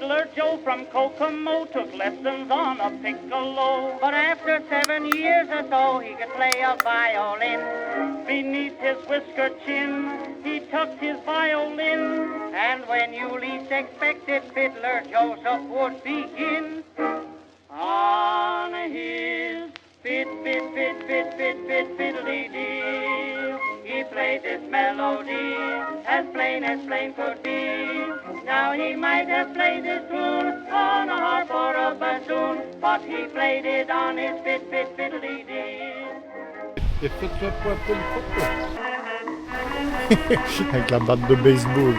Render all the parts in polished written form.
Fiddler Joe from Kokomo took lessons on a piccolo. But after 7 years or so, he could play a violin. Beneath his whisker chin, he tucked his violin. And when you least expected, Fiddler Joseph would begin. On his fiddly-dee, he played this melody as plain could be. Now he might have played this tune on a harp or a bassoon, but he played it on his fiddly-dee. Et faites-le pour une photo. Avec la batte de baseball.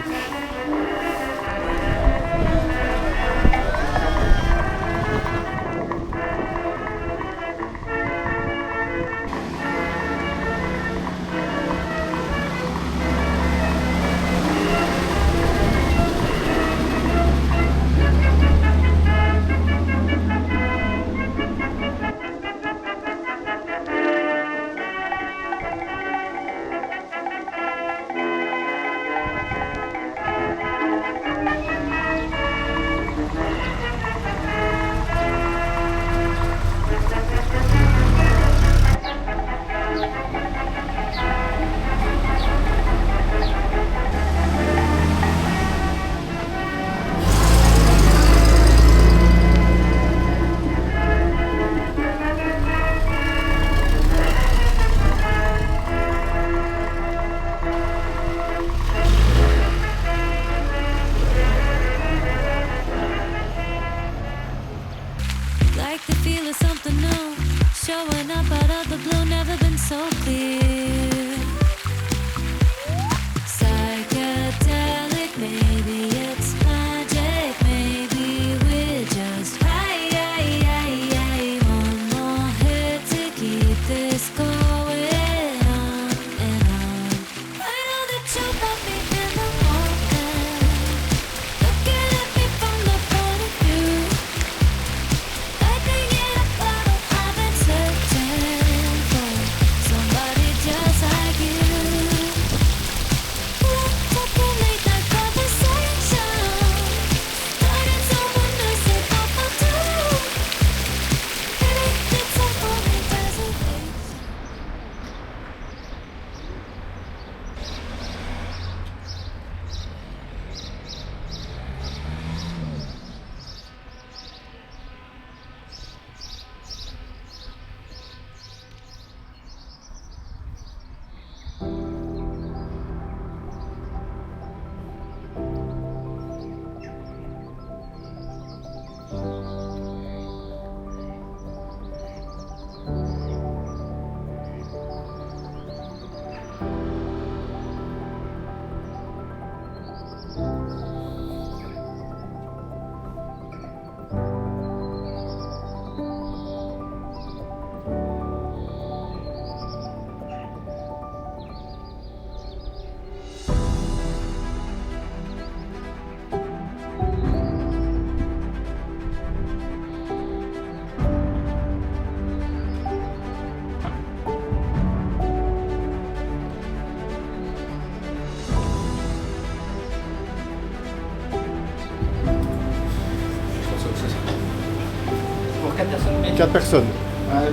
Pour 4 personnes, mais... 4 personnes.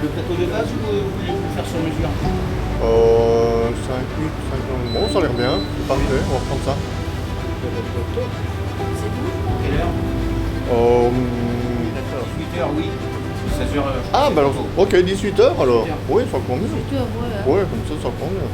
Le plateau de base ou vous voulez le faire sur mesure? 5, 8, 5, bon, ça a l'air bien, c'est parfait, on va reprendre ça. C'est tout? Quelle heure? D'accord, 8h, oui. 16h. Ah, bah alors, ok, 18h alors. 18h. Oui, ça convient. 18h, ouais. Ouais, comme ça convient.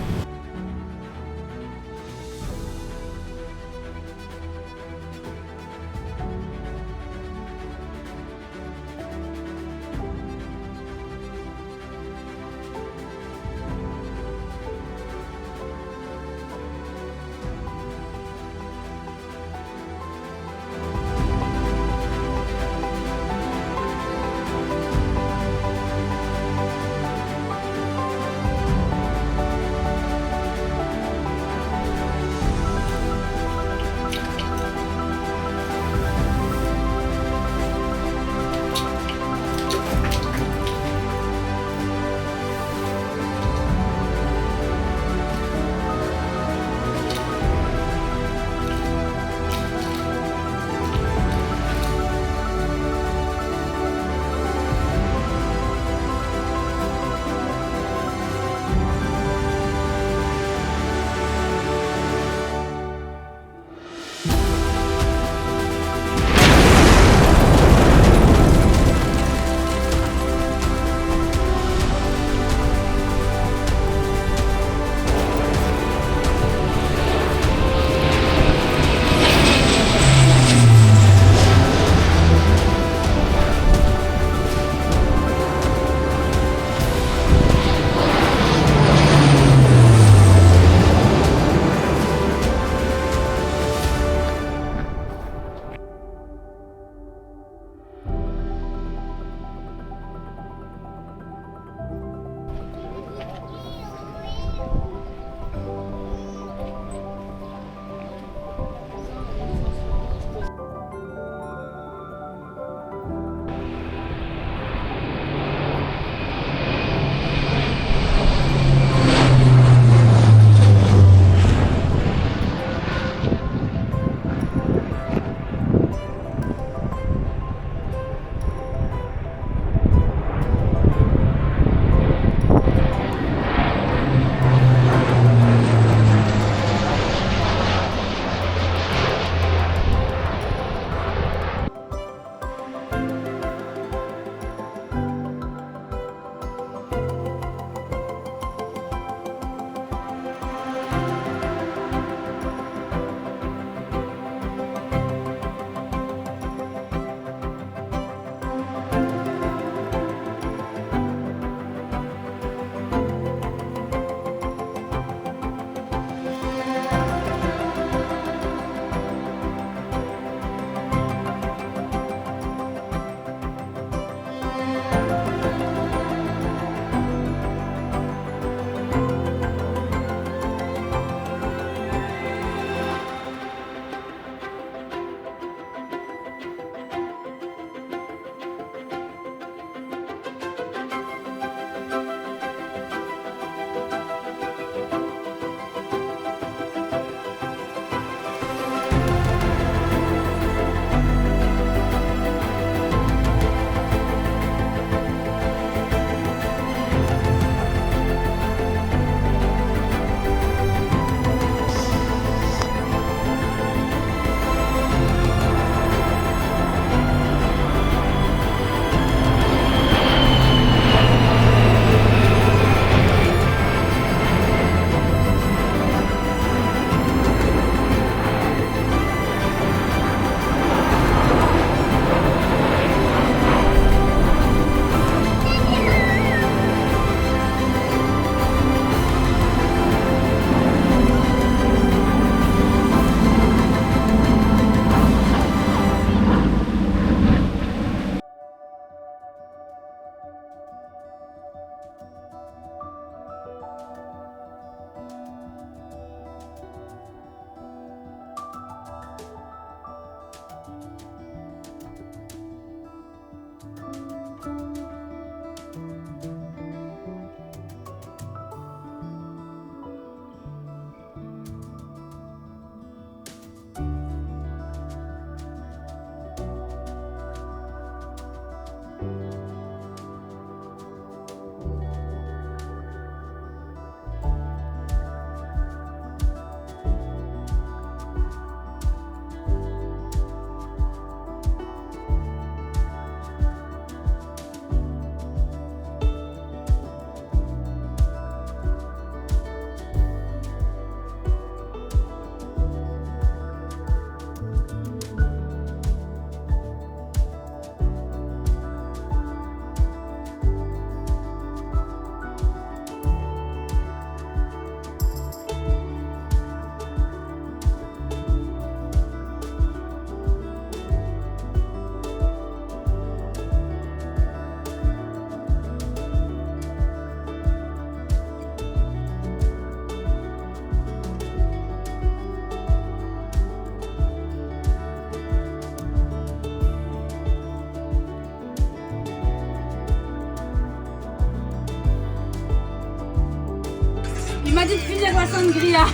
m'a dit de finir la sangria.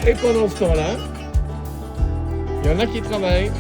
Et pendant ce temps-là, il y en a qui travaillent.